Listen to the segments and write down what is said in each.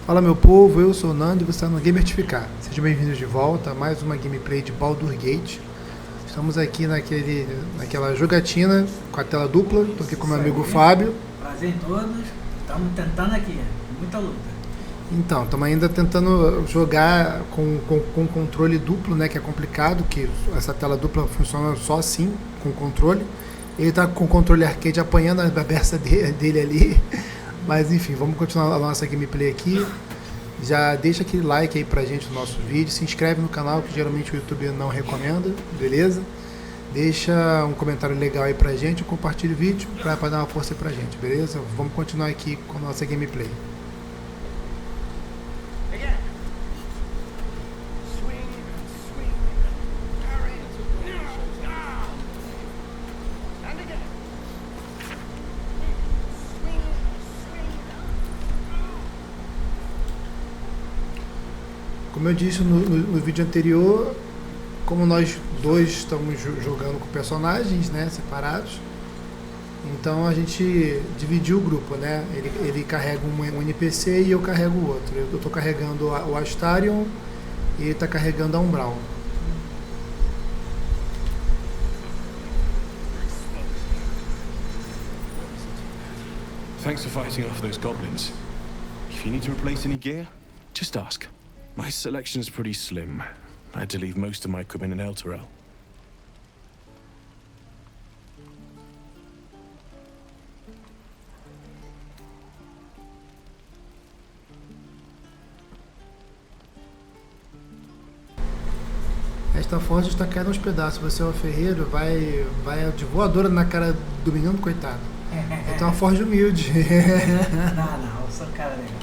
Fala meu povo, eu sou o Nando e você está no Gamertificar. Sejam bem-vindos de volta a mais uma gameplay de Baldur's Gate. Estamos aqui naquela jogatina com a tela dupla. Estou aqui com meu amigo Fábio. Prazer em todos. Estamos tentando aqui, muita luta. Então, estamos ainda tentando jogar com controle duplo, né? Que é complicado, que essa tela dupla funciona só assim, com controle. Ele está com o controle arcade apanhando a beça dele ali. Mas enfim, vamos continuar a nossa gameplay aqui. Já deixa aquele like aí pra gente no nosso vídeo. Se inscreve no canal, que geralmente o YouTube não recomenda, beleza? Deixa um comentário legal aí pra gente, compartilha o vídeo pra dar uma força aí pra gente, beleza? Vamos continuar aqui com a nossa gameplay. Como eu disse no vídeo anterior, como nós dois estamos jogando com personagens, né, separados, então a gente dividiu o grupo, né? Ele carrega um NPC e eu carrego o outro. Eu estou carregando o Astarion e ele está carregando a Umbral. Thanks for fighting off those goblins. If you need to replace any gear, just ask. My selection is pretty slim. I had to leave most of my equipment in Elturel. Esta forja está caindo aos pedaços. Você é o ferreiro, vai de voadora na cara do menino, coitado. Então é uma forja humilde. Não, eu sou cara legal.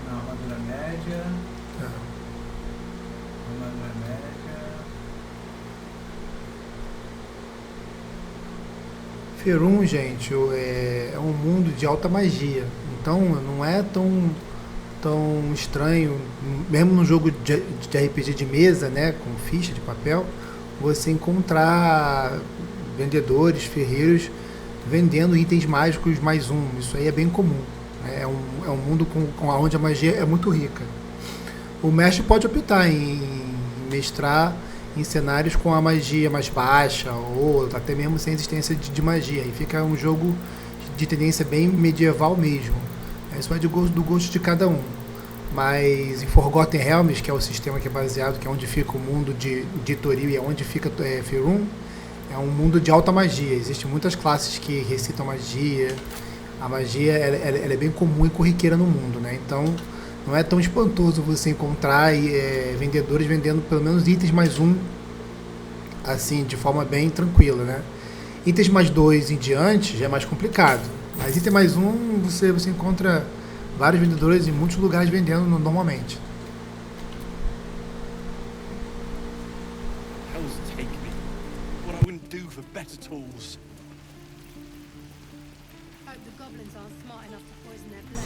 Armadura média. Armadura média. Faerûn, gente, é um mundo de alta magia. Então não é tão estranho, mesmo no jogo de RPG de mesa, né, com ficha de papel, você encontrar vendedores, ferreiros vendendo itens mágicos mais um. Isso aí é bem comum. É um mundo onde a magia é muito rica. O mestre pode optar em mestrar em cenários com a magia mais baixa ou até mesmo sem existência de magia. E fica um jogo de tendência bem medieval mesmo. Isso vai do gosto de cada um. Mas em Forgotten Realms, que é o sistema que é baseado, que é onde fica o mundo de Toril e é onde fica Faerûn, é um mundo de alta magia. Existem muitas classes que recitam magia. A magia ela é bem comum e corriqueira no mundo, né? Então não é tão espantoso você encontrar vendedores vendendo pelo menos itens mais um, assim, de forma bem tranquila, né? Itens mais dois em diante já é mais complicado, mas item mais um você encontra vários vendedores em muitos lugares vendendo normalmente. Hell's take me. What I wouldn't do for better tools. Hope the goblins aren't smart enough to poison their blade.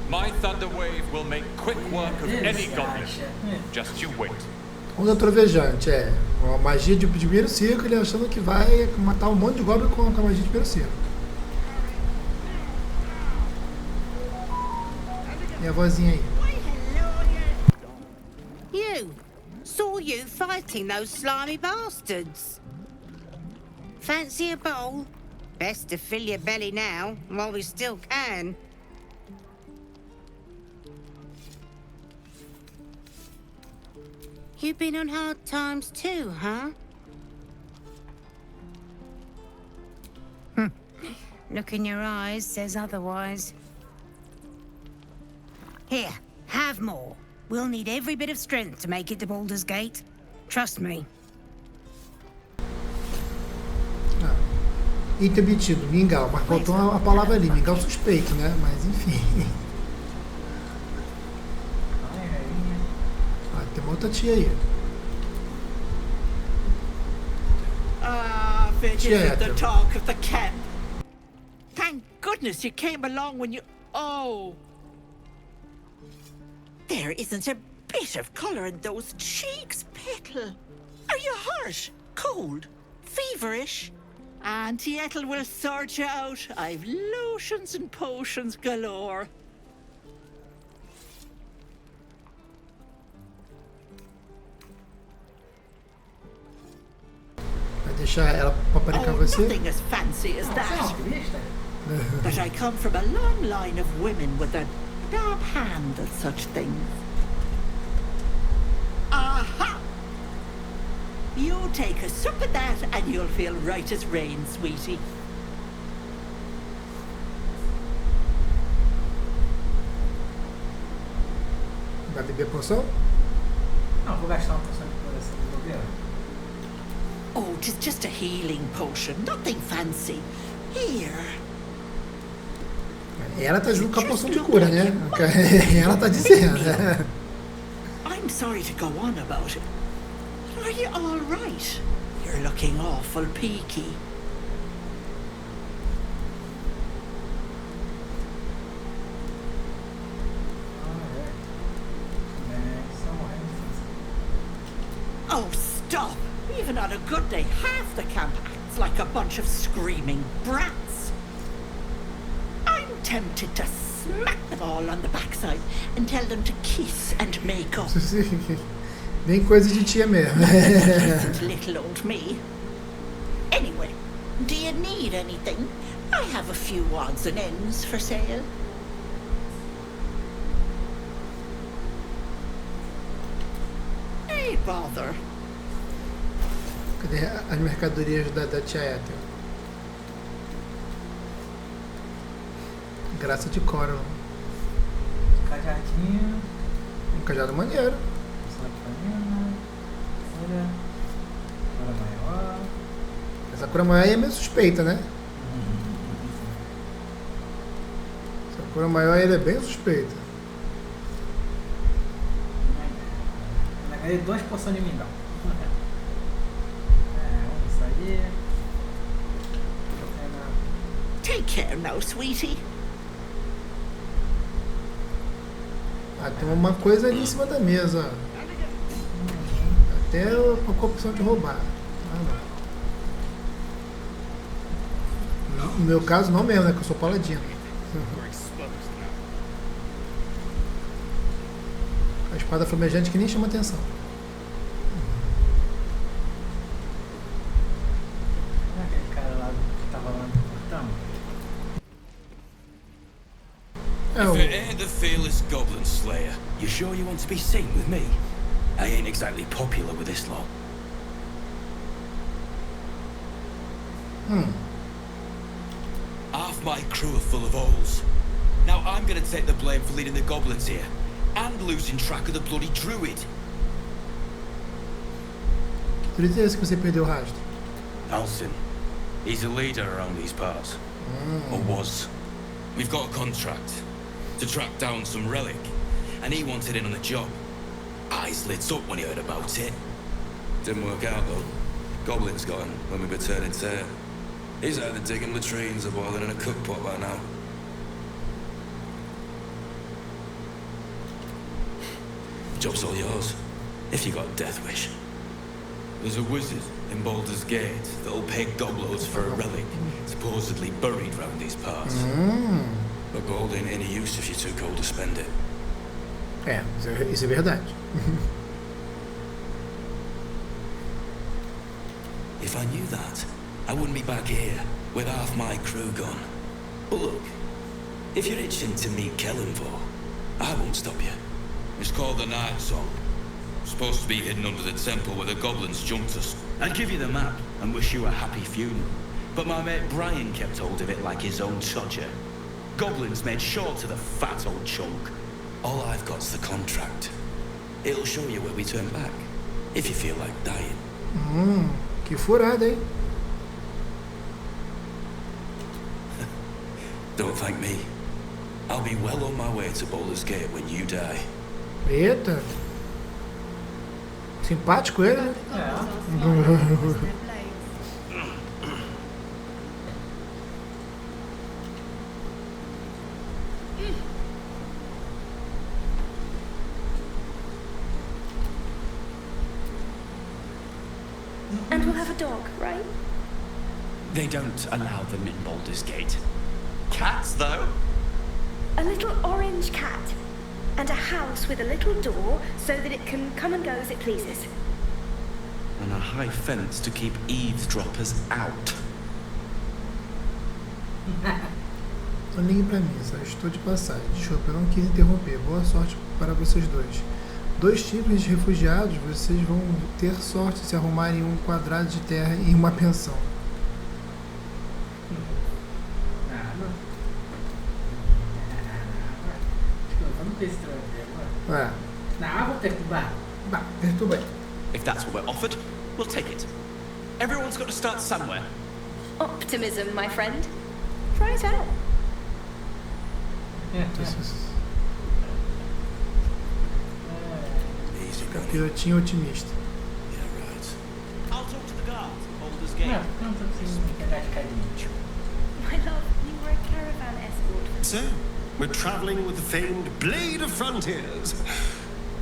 My thunder wave will make quick work of any goblin. Just you wait. Onda trovejante, uma magia de primeiro círculo, ele achando que vai matar um monte de goblin com a magia de primeiro círculo. E a vozinha aí? You! Saw you fighting those slimy bastards. Fancy a bowl? Best to fill your belly now, while we still can. You've been on hard times too, huh? Look in your eyes says otherwise. Here, have more. We'll need every bit of strength to make it to Baldur's Gate. Trust me. Item obtido, mingau, mas faltou a palavra ali, mingau suspeito, né? Mas enfim. Tem uma outra tia aí. Ah, Virgin, the talk of the camp. Thank goodness you came along when you... Oh. There isn't a bit of colour in those cheeks, Petal. Are you hurt? Cold? Feverish? Auntie Ethel will sort you out. I've lotions and potions galore. Vai deixar ela paparicar você? Nothing as fancy as that. But I come from a long line of women with a dab hand at such things. Aha! You take a sup of that and you'll feel right as rain, sweetie. Vai beber poção? Não, vou gastar uma poção de coração do governo. Oh, 'tis just a healing potion, nothing fancy. Here. Ela tá junto com a poção de cura, né? Ela tá dizendo. I'm sorry to go on about it. But are you all right? You're looking awful peaky. Oh, stop! Even on a good day, half the camp acts like a bunch of screaming brats. I'm tempted to smack them all on the backside and tell them to kiss and make up. Nem coisa de tia mesmo. Little old me. Anyway, do you need anything? I have a few odds and ends for sale. Hey, bother. Cadê as mercadorias da tia Ethel? Graça de Coral. Cajadinho. Um cajado maneiro. Cura maior. Essa cura maior aí é meio suspeita, né? Essa cura maior aí é bem suspeita. Eu ganhei 2 poções de mingau. Vamos sair. Take care now, sweetie. Ah, tem uma coisa ali em cima da mesa. Até a opção de roubar. Não. No meu caso não mesmo, né? Que eu sou paladino. A espada flamejante que nem chama atenção. Aquele cara lá que tava lá no portão. If it ain't the fearless goblin slayer, you sure you want to be seen with me? I ain't exactly popular with this lot. Half my crew are full of holes. Now I'm gonna take the blame for leading the goblins here, and losing track of the bloody druid. Por isso é esse que você perdeu o rastro. Alcin. He's a leader around these parts. Or was. We've got a contract to track down some relic, and he wanted in on the job. Eyes lit up when he heard about it. Didn't work out though. Goblins got him when we were turning tail. He's either digging latrines or boiling in a cookpot by now. Job's all yours, if you got a death wish. There's a wizard in Baldur's Gate that'll pay gobloads for a relic supposedly buried round these parts. But gold ain't any use if you're too cold to spend it. É, isso é verdade. If I knew that, I wouldn't be back here with half my crew gone. But look, if you're itching to meet Kellenvor, I won't stop you. It's called the Night Song. Supposed to be hidden under the temple where the goblins jumped us. I'd give you the map and wish you a happy funeral. But my mate Brian kept hold of it like his own Todger. Goblins made sure to the fat old chunk. All I've got's the contract. It'll show you where we turn back, if you feel like dying. Que furada, hein? Don't thank me. I'll be well on my way to Baldur's Gate when you die. Eita. Simpático ele, né? And we'll have a dog, right? They don't allow them in Baldur's Gate. Cats, though? A little orange cat. And a house with a little door so that it can come and go as it pleases. And a high fence to keep eavesdroppers out. Não ligue pra mim, só estou de passagem. Desculpa, eu não quis interromper. Boa sorte para vocês dois. 2 tipos de refugiados, vocês vão ter sorte se arrumarem um quadrado de terra e uma pensão. É. Na água perturbar. Perturba aí. If that's what we're offered, we'll take it. Everyone's got to start somewhere. Optimism, my friend. Try it out. Easy, Capirotinho otimista. Yeah, right. I'll talk to the guards at Baldur's Gate. Não tô precisando pegar de carinho. My love, you were a caravan escort. So, we're traveling with the famed Blade of Frontiers.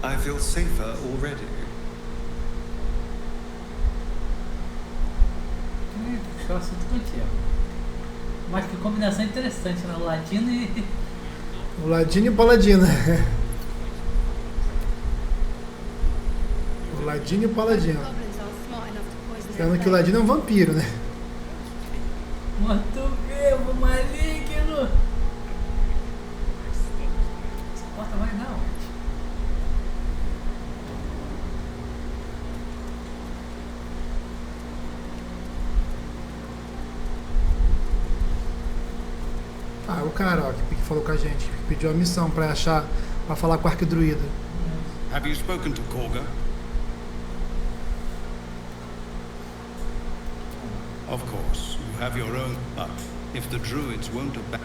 I feel safer already. Puxou o assunto contigo. Mas que combinação interessante, né? O ladino e... O ladino e o paladino. O ladino e o paladino. Sendo que o ladino é um vampiro, né? Morto-vivo, maligno! Essa porta vai não. Ah, o cara, ó, que falou com a gente, que pediu a missão pra falar com o arquidruida. Have you spoken to Korga? Of course, you have your own. But if the druids won't obey.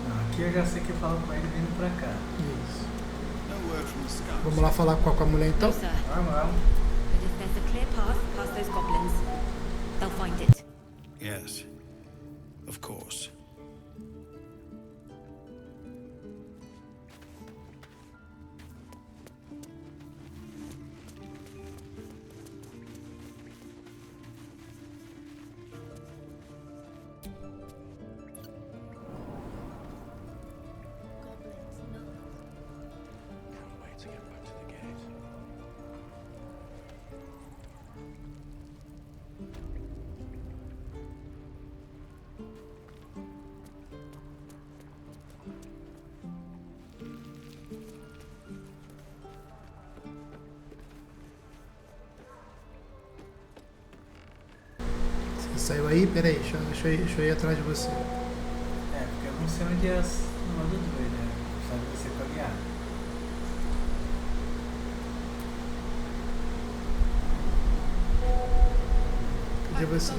Não, aqui eu já sei que eu falo com ele vindo pra cá. Isso. No word from the scouts. Vamos lá falar com a mulher então? No, sir. Vamos. But if there's a clear path past those goblins, they'll find it. Yes, of course. Saiu aí? Peraí, deixa eu ir atrás de você. É, porque eu não sei onde é o modo 2, né? Só de você pra guiar. Cadê você?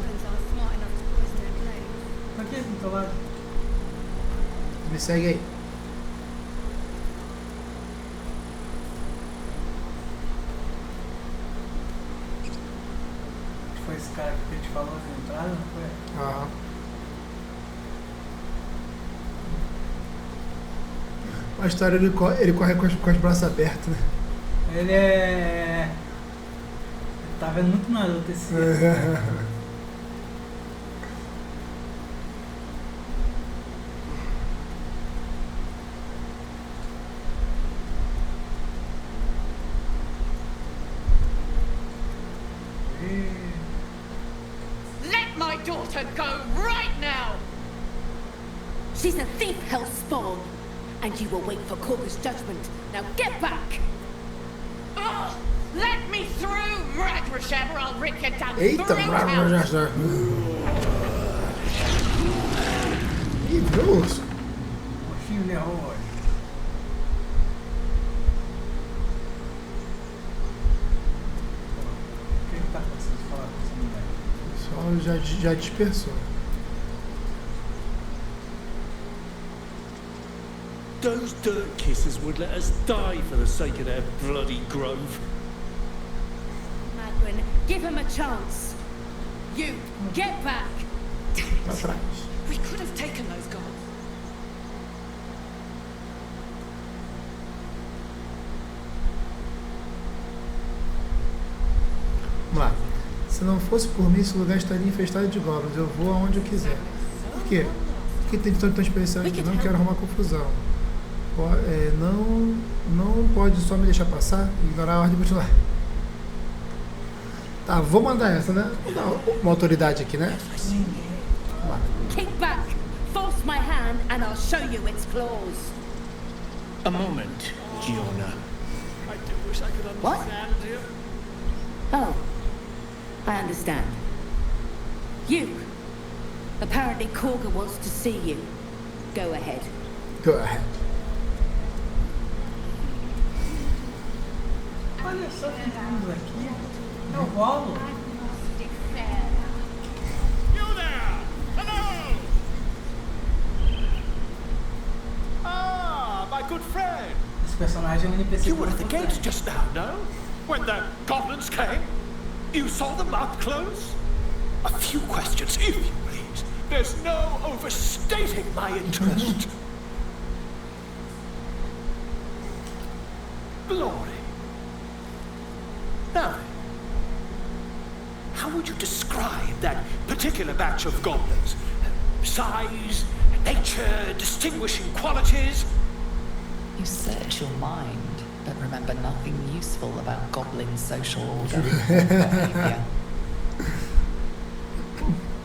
Aqui, do teu lado. Me segue aí. Foi esse cara que a gente falou na entrada, não foi? Aham. A história ele corre com os braços abertos, né? Ele é... Tá vendo muito Naruto esse Let my daughter go right now! She's a thief, hellspawn. And you will wait for Corvus' judgment. Now get back! Ugh! Let me through, Ragrasham, or I'll rip your damn Eita, throat out! Ih, viu, urso? Mocinho de horror. O que tá acontecendo de falar com essa mulher? Só já dispersou. Those dirt kissers would let us die for the sake of their bloody grove. Magwin, give him a chance. You, get back! Pra trás. We could have taken those gods. Vamos lá. Se não fosse por mim, esse lugar estaria infestado de goblins. Eu vou aonde eu quiser. Por quê? Por que tem tão especial aqui? Não quero arrumar confusão. Não pode só me deixar passar e ignorar a ordem continuar. Tá, vou mandar essa, né? Vou dar uma autoridade aqui, né? Vamos lá. Kick back! Force my hand and I'll show you its claws. A moment, Giona. I do wish I could understand you. Oh, I understand. You. Apparently Korga wants to see you. Go ahead. Go ahead. Olha só que lindo aqui. É o bolo. You there! Hello! Ah, my good friend. Esse personagem é um NPC. You were at the gate just now, no? When the goblins came? You saw them up close? A few questions, if you please. There's no overstating my interest. Glory. Now, how would you describe that particular batch of goblins? Size, nature, distinguishing qualities? You search your mind, but remember nothing useful about goblin social order or behavior.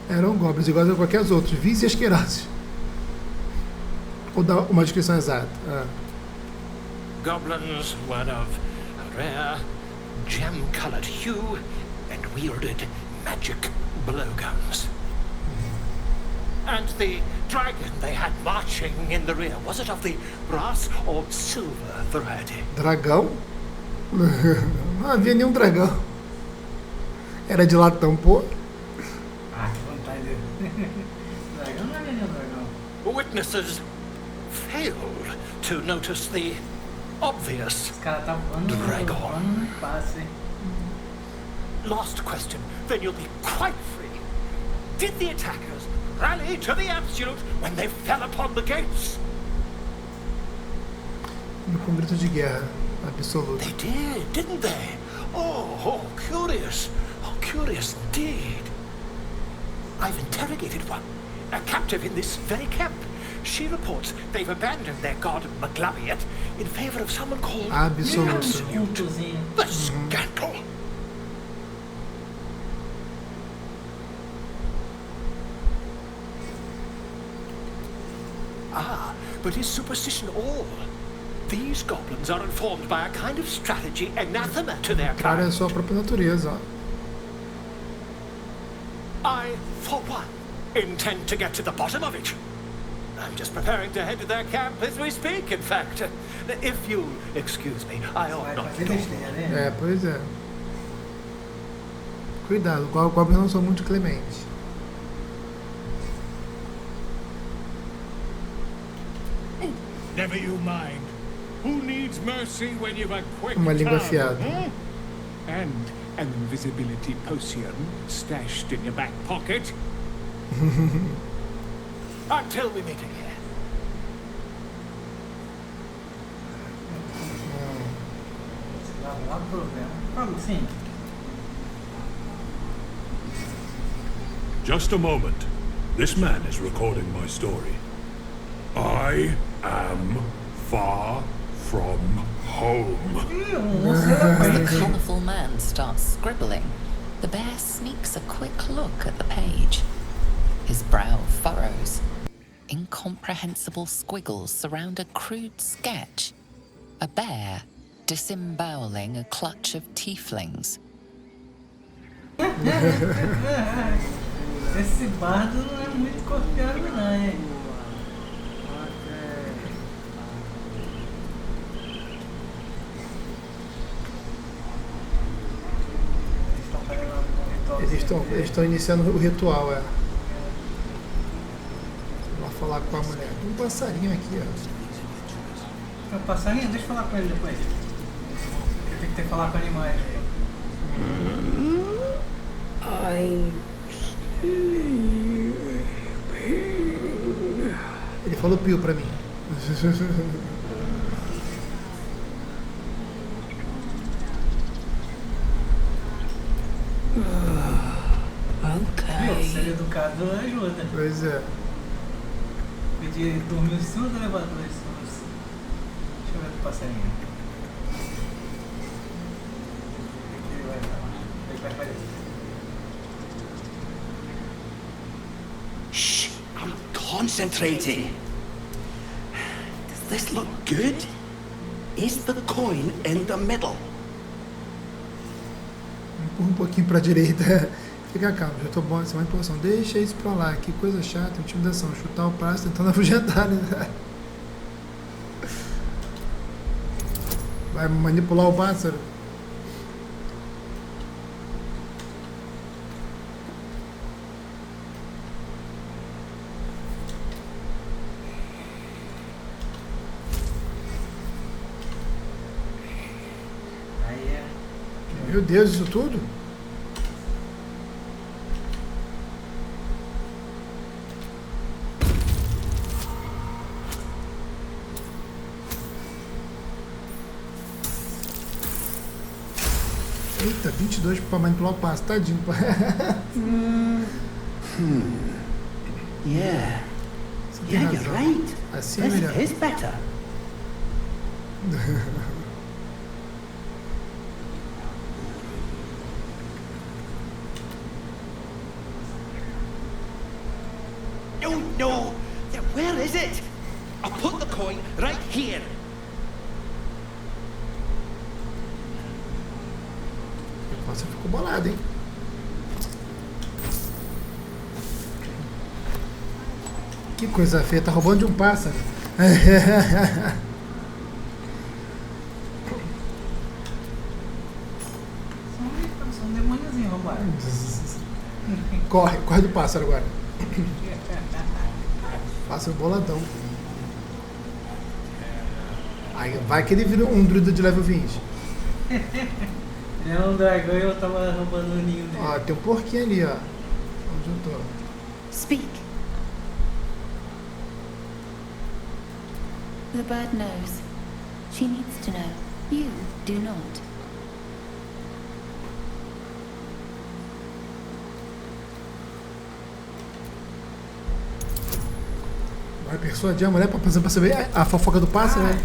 Eram goblins iguais a qualquer outros, vis e asquerosos. Vou dar uma descrição exata. Goblins were of a rare, gem-colored hue and wielded magic blowguns. And the dragon they had marching in the rear, was it of the brass or silver variety? Dragão? Não havia nenhum dragão. Era de latão, pô. Ah, que vontade. Dragão não havia nenhum dragão. Witnesses failed to notice the obvious dragon. Last question, then you'll be quite free. Did the attackers rally to the absolute when they fell upon the gates? Com grito de guerra absoluto. They did, didn't they? Oh, curious. Oh, curious indeed. I've interrogated one, a captive in this very camp. She reports they've abandoned their god Maglabiat in favor of someone called Absolute. The scandal. Ah, but is superstition all? These goblins are informed by a kind of strategy anathema to their Cara, é kind. sua própria natureza. I, for one, intend to get to the bottom of it. I'm just preparing to head to their camp as we speak, in fact. If you'll excuse me, I ought not to. É, pois é. Cuidado, os goblins não são muito clementes. Never you mind. Who needs mercy when you've a quick Uma língua tongue, afiada. huh? And an invisibility potion stashed in your back pocket. Until we meet again. Não há problema. Fala sim. Just a moment. This man is recording my story. I am far from home. As the colourful man starts scribbling, the bear sneaks a quick look at the page. His brow furrows. Incomprehensible squiggles surround a crude sketch. A bear disemboweling a clutch of tieflings. Esse bardo não é muito confiável não, hein? Eles estão iniciando o ritual, é. Vou falar com a mulher. Tem um passarinho aqui, ó. É um passarinho? Deixa eu falar com ele depois. Eu tenho que falar com animais. Ele falou pio pra mim. Ok. Ser educado ajuda. Pois é. Pedir dormir em cima do elevador. Deixa eu ver o passarinho. Ele vai aparecer. Shh, I'm concentrating. Does this look good? Is the coin in the middle? Empurra um pouquinho pra direita. Fica calmo, já tô bom, essa é uma empurração. Deixa isso pra lá, que coisa chata, intimidação. Chutar o pássaro tentando afugentar, né? Vai manipular o pássaro. Meu Deus, isso tudo? Eita, 22 para manipular o passo, tadinho. Yeah. Yeah, you're right. Assim é melhor. This is better. No! Where is it? I'll put the coin right here. Você ficou bolado, hein? Que coisa feia, tá roubando de um pássaro. São um demôniozinho roubado. Corre do pássaro agora. Pássaro boladão. Aí vai que ele vira um druida de level 20. Ele é um dragão e eu tava roubando o ninho dele. Ó, tem um porquinho ali, ó. Onde eu tô? Speak. The bird knows. She needs to know. You do not. Vai persuadir a mulher pra saber a fofoca do pássaro, né?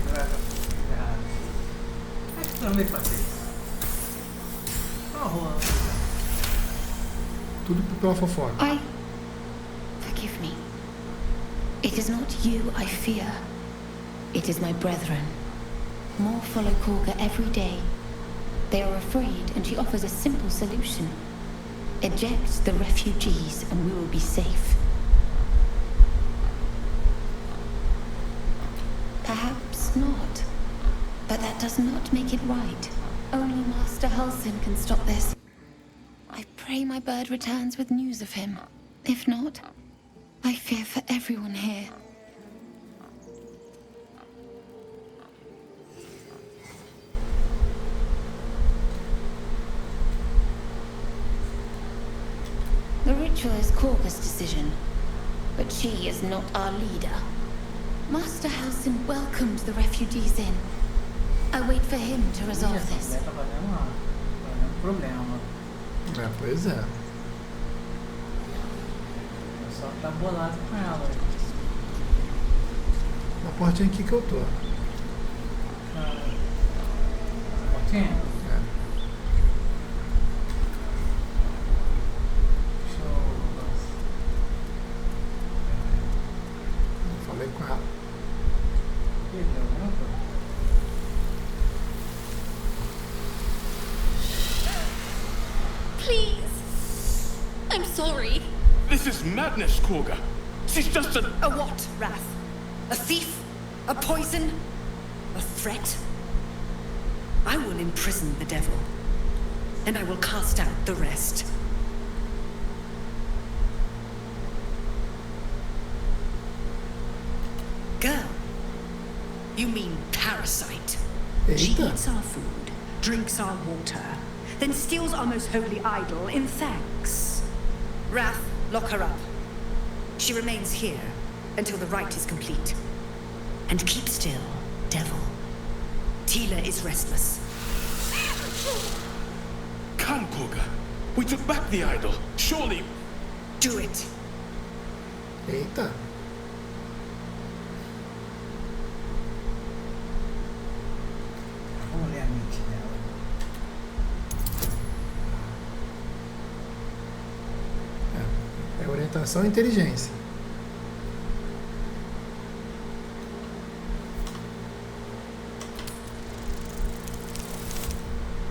Acho que também fazer isso. Tudo pela fofoca. Forgive me. It is not you I fear. It is my brethren. More follow Korga every day. They are afraid, and she offers a simple solution. Eject the refugees, and we will be safe. Perhaps not. But that does not make it right. Only Master Halsin can stop this. I pray my bird returns with news of him. If not, I fear for everyone here. The ritual is Korga's decision, but she is not our leader. Master Halsin welcomed the refugees in, I wait for him to resolve this. Tá fazendo problema. É, pois é. O pessoal tá bolado com ela. Na portinha aqui que eu tô. Portinha? É. Deixa eu... Não falei com ela. Que deu, né? Please. I'm sorry. This is madness, Korga. She's just a... A what, Wrath? A thief? A poison? A threat? I will imprison the devil, and I will cast out the rest. Girl, you mean parasite. She eats our food, drinks our water, then steals our most holy idol in thanks. Wrath, lock her up. She remains here until the rite is complete. And keep still, devil. Tila is restless. Come, Korga. We took back the idol. Surely... Do it. Eita. Vamos ler a mente dela. É orientação e inteligência.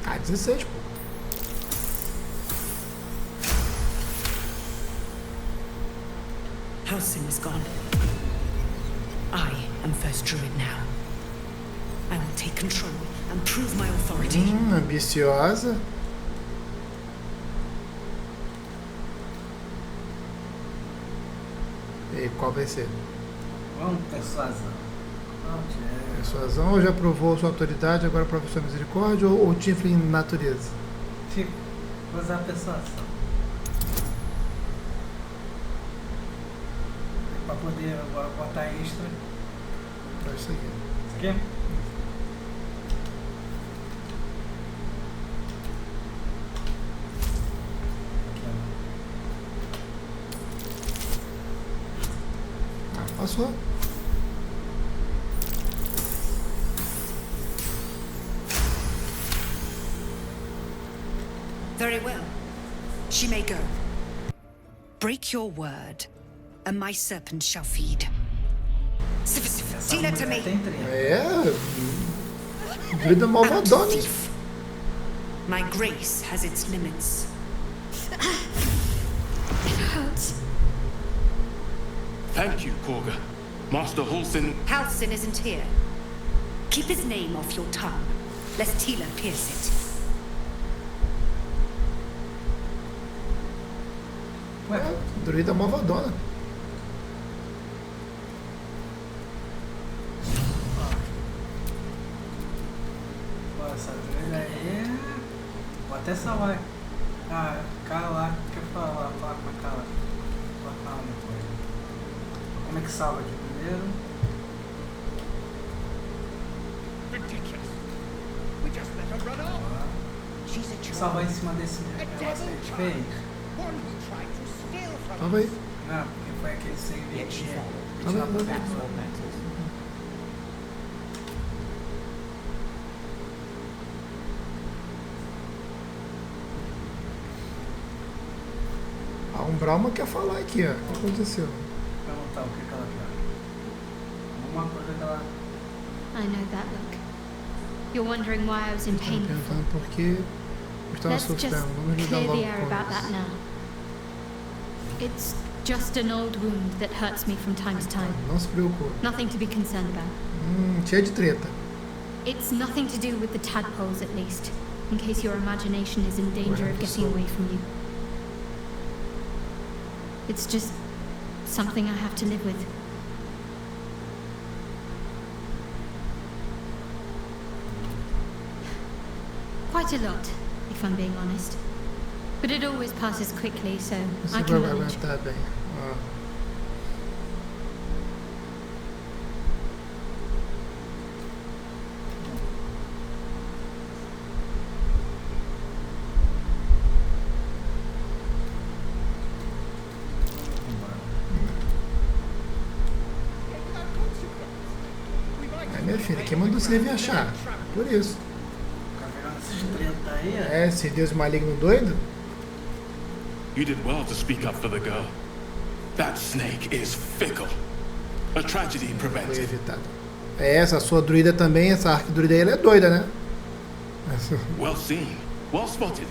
Ah, 16, pô. Halsin is gone. I am first druid now. I will take control and prove my authority. Ambiciosa. E qual vai ser? Vamos, persuasão. Persuasão ou já provou sua autoridade, agora prova sua misericórdia ou Tiflin natureza? Tipo, vou usar a persuasão. Pra poder botar extra. É isso aqui. Isso aqui? Passou. Very well. She may go. Break your word, and my serpent shall feed. Tila to me. É. Druida malvadona. My grace has its limits. It hurts. Thank you, Korga. Master Halsin... Halsin isn't here. Keep his name off your tongue, lest Tila pierce it. Druida malvadona. Essa druida aí... Vou até salvar. Ah, Carla, quer falar com a Carla. Como é que salva aqui primeiro? Ridiculous. We just let her run off. Vou salvar em cima desse negócio aí que fez. Tava aí. Não, porque foi aquele save que A Umbralma quer falar aqui, ó. O que aconteceu? perguntar o que ela quer. Alguma coisa que ela... I know that look. You're wondering why I was in pain. Perguntando por que eu estava Let's just sofrendo. Vamos lidar clear logo the air com about isso. that now. It's just an old wound that hurts me from time to time. Não se preocupe. Nothing to be concerned about. Cheia de treta. It's nothing to do with the tadpoles, at least, in case your imagination is in danger of getting away from you. It's just something I have to live with. Quite a lot, if I'm being honest. But it always passes quickly, so I Você can vai manage. aguentar bem. Ó. filho, quem mandou você vir achar? Por isso. É, esse Deus maligno doido. You did well to speak up for the girl. That snake is fickle. A tragedy Foi prevented. evitado. É, essa sua druida também, essa arquidruida aí, ela é doida, né? Well seen. Well spotted.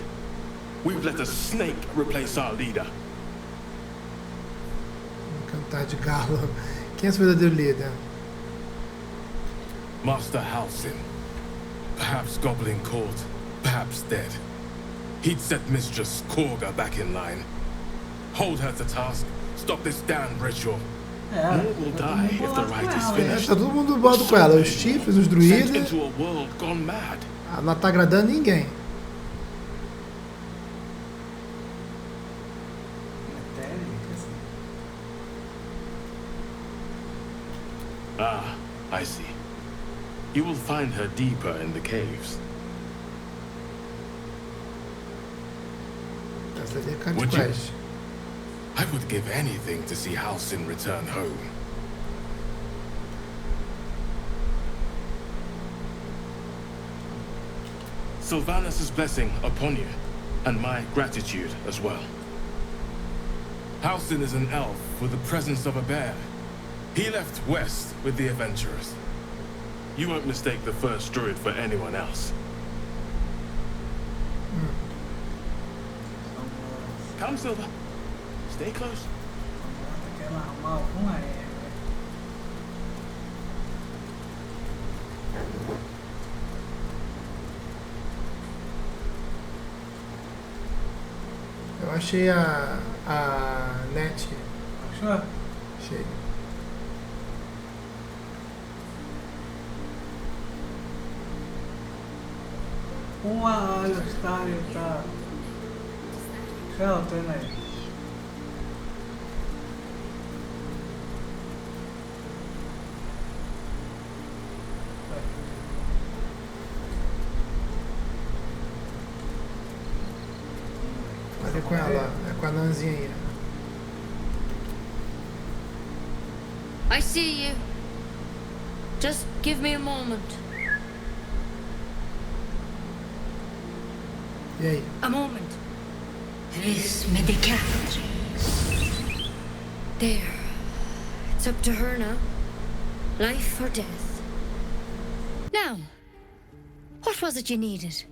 We've let a snake replace our leader. Cantar de galo. Quem é esse verdadeiro líder? Master Halsin. Perhaps goblin caught, perhaps dead. He'd set Mistress Korga back in line. Hold her to task, stop this damned ritual. More will die if the rite is finished. Tá todo mundo do lado com ela, os chifres, os Sent druidas. into a world gone mad. Ela não tá agradando ninguém. Ah, I see. You will find her deeper in the caves. Essa ali é Card Would you? Quest. I would give anything to see Halsin return home. Sylvanus' blessing upon you, and my gratitude as well. Halsin is an elf with the presence of a bear. He left west with the adventurers. You won't mistake the first druid for anyone else. Come, Silver. Stay close. Eu achei a net. Achou? Achei. Olha, tá. Ela tá aí. Olha com ela, é com a Nanzinha aí. I see you. Just give me a moment. E aí? A moment. There. It's up to her now. Life or death. Now, what was it you needed?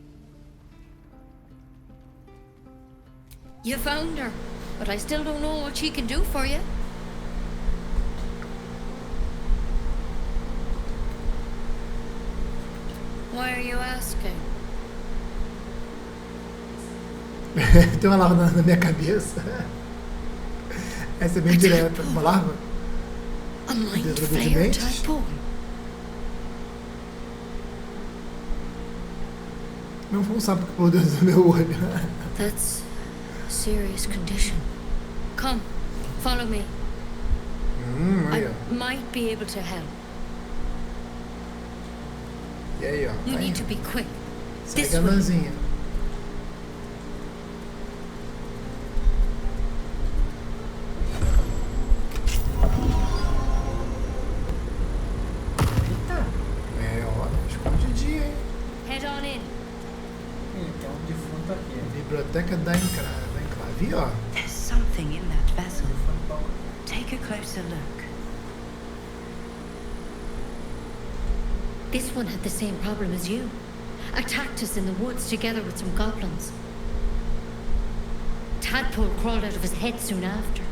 You found her, but I still don't know what she can do for you. Why are you asking? Tem uma larva na minha cabeça. Essa é bem direta. Uma larva? A mind Dentro de flayer mentes? type poem. Não vamos saber o poder do meu olho. That's a serious condition. Come, follow me. Aí, I ó. might be able to help. E aí, ó. You Aí, need to be quick. This segue a way. Nanzinha. É, ó. Escondidinha, hein? Head on in. Tem um defunto aqui. Biblioteca da Enclave, ó. There's something in that vessel. Take a closer look. This one had the same problem as you. Attacked us in the woods together with some goblins. Tadpole crawled out of his head soon after.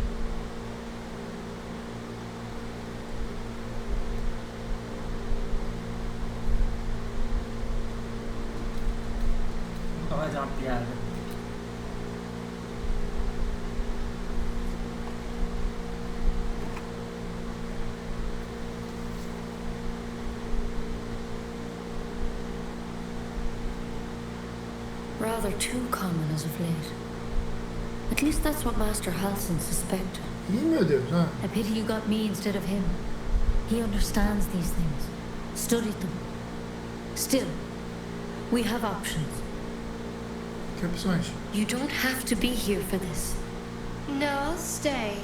Nunca vai dar uma piada. Rather too common as of late. At least that's what Master Halsin suspected. Ih, meu Deus, ah. A pity you got me instead of him. He understands these things. Studied them. Still, we have options. Que opções? You don't have to be here for this. No, I'll stay.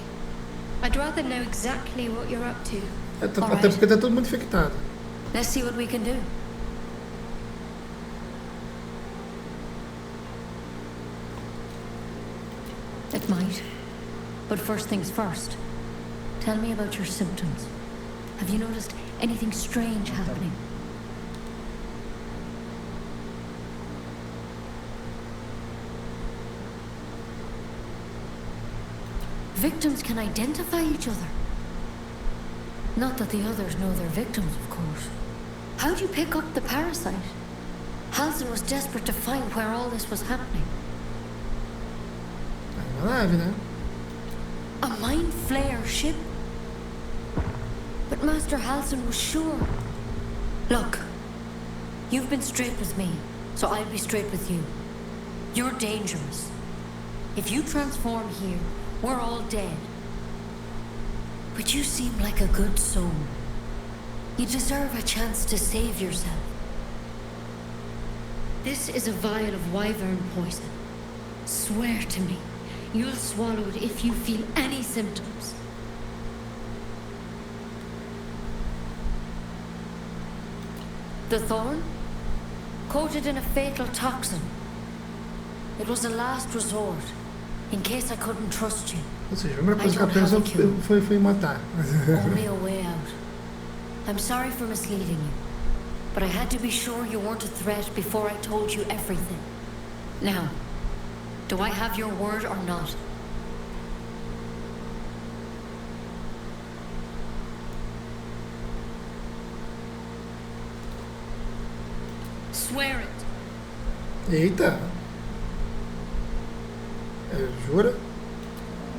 I'd rather know exactly what you're up to. Até porque tá todo mundo infectado. Let's see what we can do. It might. But first things first. Tell me about your symptoms. Have you noticed anything strange happening? Victims can identify each other. Not that the others know they're victims, of course. How'd you pick up the parasite? Halsin was desperate to find where all this was happening. A mind flayer ship? But Master Halsin was sure. Look, you've been straight with me, so I'll be straight with you. You're dangerous. If you transform here, we're all dead. But you seem like a good soul. You deserve a chance to save yourself. This is a vial of wyvern poison. Swear to me, you'll swallow it if you feel any symptoms. The thorn? Coated in a fatal toxin. It was a last resort, in case I couldn't trust you. Ou seja, a primeira coisa que ela pensou foi matar. Only a way out. I'm sorry for misleading you, but I had to be sure you weren't a threat before I told you everything. Now, do I have your word or not? Swear it. Eita. Jura?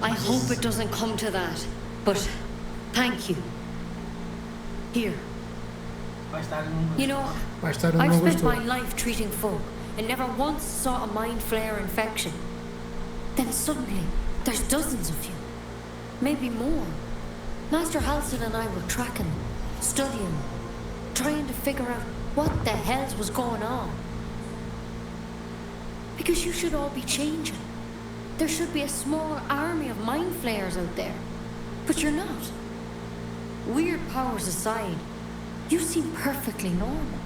I hope it doesn't come to that, but thank you. Here. You know, I've spent my life treating folk and never once saw a mind flare infection. Then suddenly, there's dozens of you. Maybe more. Master Halsin and I were tracking them, studying them, trying to figure out what the hell was going on. Because you should all be changing. There should be a small army of mind flayers out there. But you're not. Weird powers aside, you seem perfectly normal.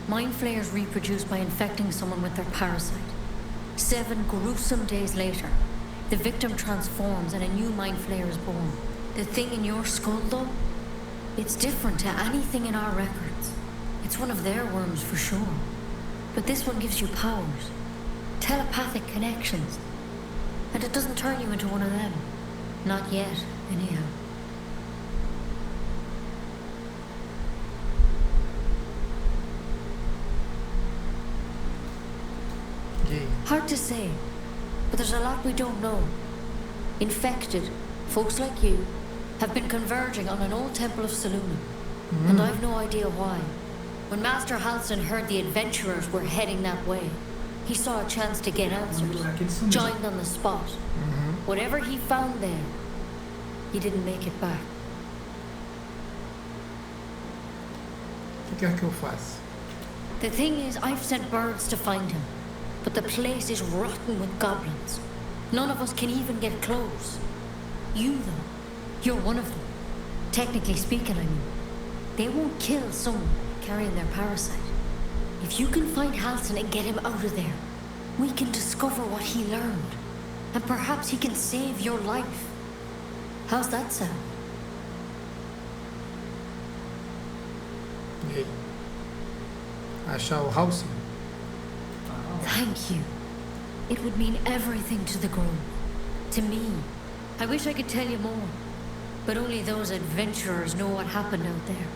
Mind flayers reproduce by infecting someone with their parasite. 7 gruesome days later, the victim transforms and a new mind flayer is born. The thing in your skull, though, it's different to anything in our records. It's one of their worms for sure. But this one gives you powers. Telepathic connections. And it doesn't turn you into one of them. Not yet, anyhow. Hard to say, but there's a lot we don't know. Infected, folks like you, have been converging on an old temple of Selûne. And I've no idea why. When Master Halsin heard the adventurers were heading that way, he saw a chance to get answers, joined on the spot. Whatever he found there, he didn't make it back. O que quer que eu faça? The thing is, I've sent birds to find him, but the place is rotten with goblins. None of us can even get close. You, though, you're one of them. Technically speaking, I mean. They won't kill someone carrying their parasite. If you can find Halsin and get him out of there, we can discover what he learned. And perhaps he can save your life. How's that sound? E aí? Achar o Halsin? Thank you. It would mean everything to the group. To me. I wish I could tell you more. But only those adventurers know what happened out there.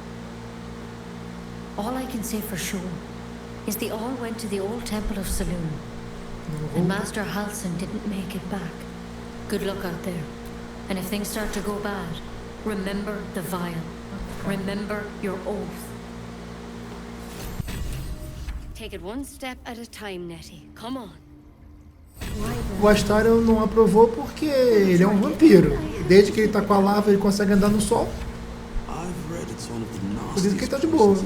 All I can say for sure is they all went to the old temple of Selûne. And Master Halsin didn't make it back. Good luck out there. And if things start to go bad, remember the vial. Remember your oath. Take it one step at a time, Nettie. Come on. O Astário não aprovou porque ele é um vampiro. Desde que ele tá com a larva, ele consegue andar no sol. Por isso que ele tá de boa.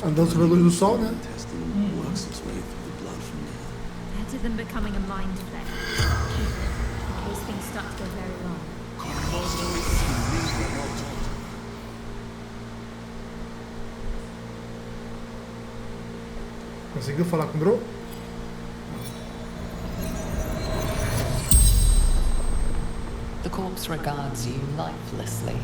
Andando sobre a luz do sol, né? Better than becoming a mind flayer. start to go very wrong. Conseguiu falar com o Bro? The corpse regards you lifelessly.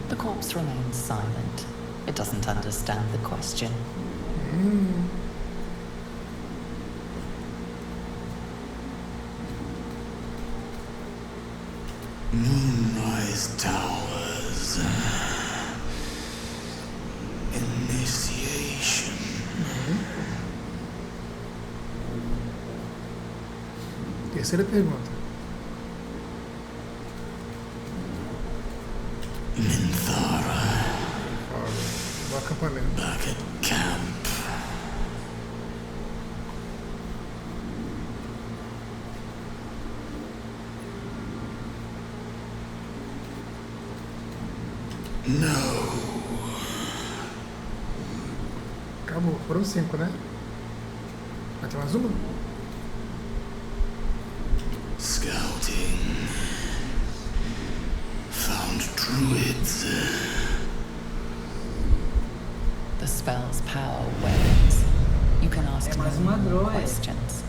The corpse remains silent. It doesn't understand the question. Moonrise Towers. Initiation. Terceira pergunta. Minthara. Do acampamento. Back at camp. No. Acabou. Foram 5, né? Vai ter mais uma? Scouting. Found druids. The spell's power wanes. You can ask mais no uma more droga. questions.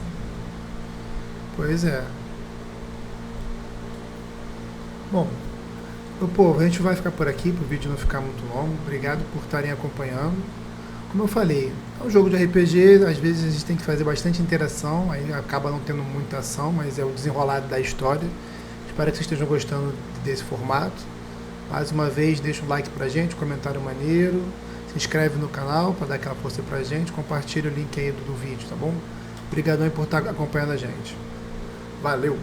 Pois é. Bom, meu povo, a gente vai ficar por aqui para o vídeo não ficar muito longo. Obrigado por estarem acompanhando. Como eu falei, é um jogo de RPG, às vezes a gente tem que fazer bastante interação, aí acaba não tendo muita ação, mas é o desenrolado da história. Espero que vocês estejam gostando desse formato. Mais uma vez, deixa um like pra gente, um comentário maneiro, se inscreve no canal para dar aquela força pra gente, compartilha o link aí do vídeo, tá bom? Obrigadão por estar acompanhando a gente. Valeu!